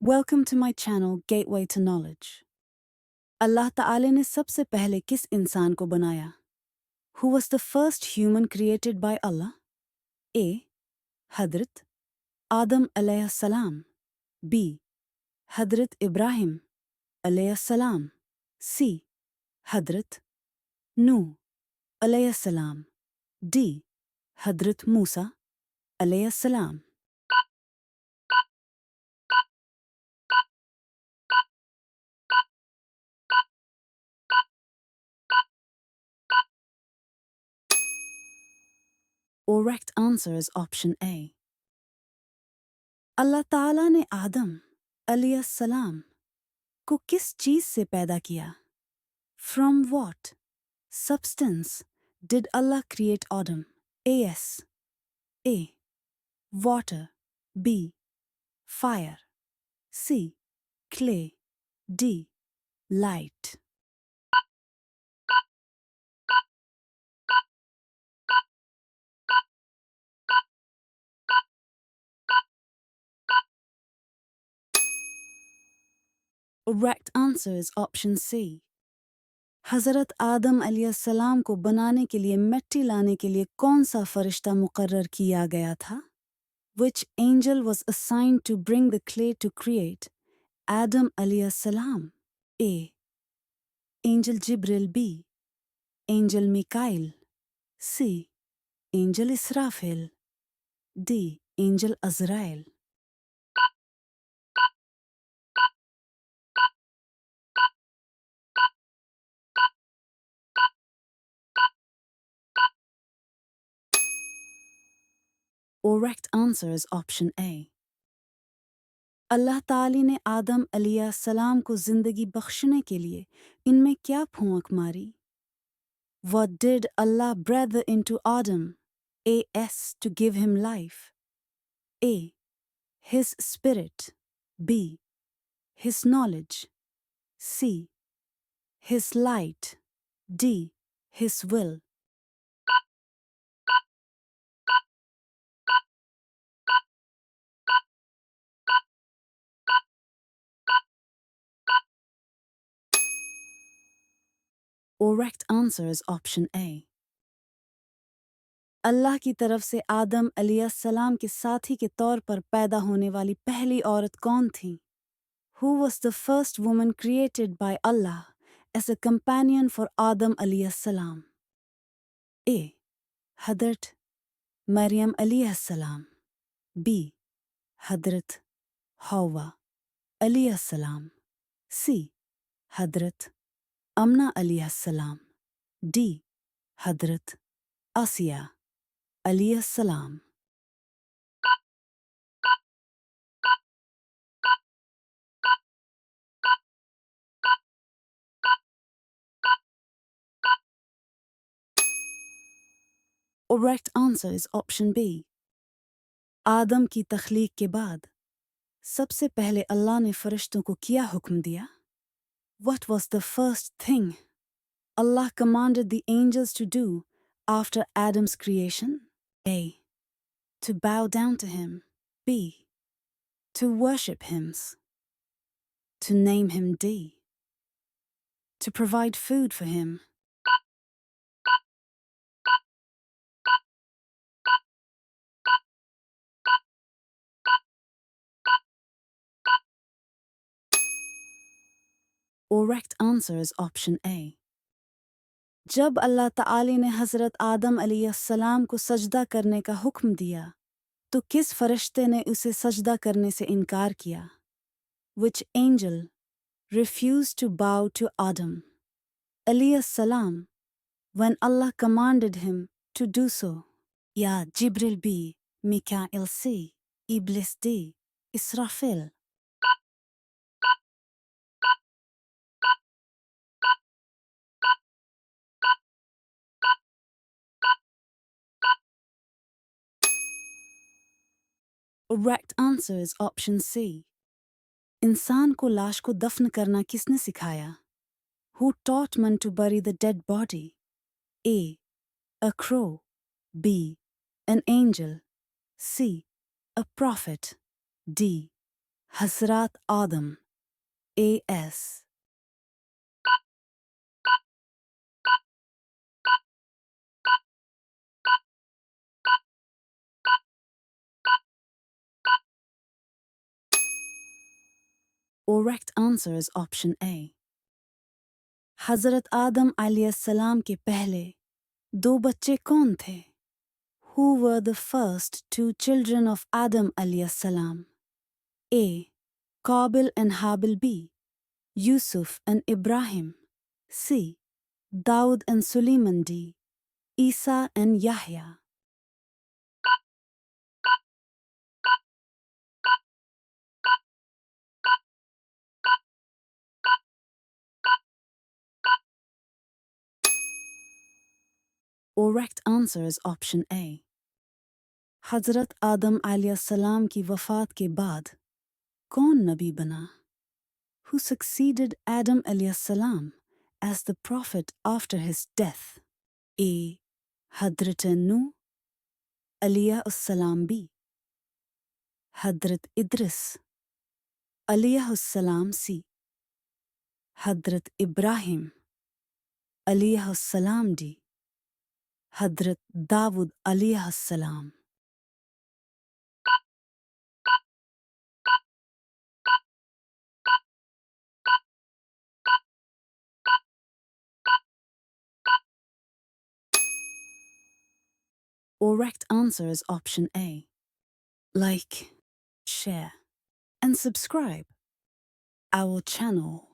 Welcome to my channel Gateway to Knowledge. अल्लाह ताला ने सबसे पहले किस इंसान को बनाया? Who was the first human created by Allah? A. Hadrat Adam alayhi salam. B. Hadrat Ibrahim alayhi salam. C. Hadrat Nuh alayhi salam. D. Hadrat Musa alayhi salam. Correct answer is option A. अल्लाह ताला ने आदम अलैहिस्सलाम को किस चीज से पैदा किया? From what substance did Allah create Adam? A. A. Water. B. Fire. C. Clay. D. Light. Correct answer is option C. हज़रत आदम अलैहिस्सलाम को बनाने के लिए मिट्टी लाने के लिए कौन सा फरिश्ता मुकर्रर किया गया था? Which angel was assigned to bring the clay to create Adam अलैहिस्सलाम? A. Angel Jibril. B. Angel Mikail. C. Angel Israfil. D. Angel Azrael. Correct answer is option A. अल्लाह ताली ने आदम अलैहिस्सलाम को जिंदगी बख्शने के लिए इनमें क्या फूंक मारी? What did Allah breathe into Adam? A.S. to give him life. A. His spirit. B. His knowledge. C. His light. D. His will. Correct answer is option A. अल्लाह की तरफ से आदम अलैहिस्सलाम के साथी के तौर पर पैदा होने वाली पहली औरत कौन थी? Who was the first woman created by Allah as a companion for Adam अलैहिस्सलाम? A. Hadrat Maryam अलैहिस्सलाम. B. Hadrat Hawa अलैहिस्सलाम. C. Hadrat Amna अलैहिस्सलाम. D. Hadrat Asiya अलैहिस्सलाम. Correct answer is option B. आदम की तख्लीक के बाद सबसे पहले अल्लाह ने फरिश्तों को क्या हुक्म दिया? What was the first thing Allah commanded the angels to do after Adam's creation? A. To bow down to him. B. To worship him. To name him. D. To provide food for him. Correct answer is option A. जब अल्लाह ताला ने हज़रत आदम अलैहिस्सलाम को सजदा करने का हुक्म दिया तो किस फरिश्ते ने उसे सजदा करने से इनकार किया? Which angel refused to bow to Adam अलैहिस्सलाम when Allah commanded him to do so? या Jibril B, Mikail C, Iblis D, Israfil. Correct answer is option C. इंसान को लाश को दफन करना किसने सिखाया? Who taught man to bury the dead body? A. A crow. B. An angel. C. A prophet. D. Hazrat Adam. A.S. Correct answer is option A. Hazrat Adam alayhis salam के पहले दो बच्चे कौन थे? Who were the first two children of Adam alayhis salam? A. Qabil and Habil. B. Yusuf and Ibrahim. C. Daud and Suleiman. D. Isa and Yahya. Correct answer is option A. Hazrat Adam alayhis salam की वफात के बाद कौन नबी बना? Who succeeded Adam alayhis salam as the prophet after his death? A. Hadrat Nuh alayhi salam. B. Hadrat Idris alayhi salam. C. Hadrat Ibrahim alayhi salam. D. Hadrat Dawood alayhi salam. Correct answer is option A. Like, share, and subscribe our channel.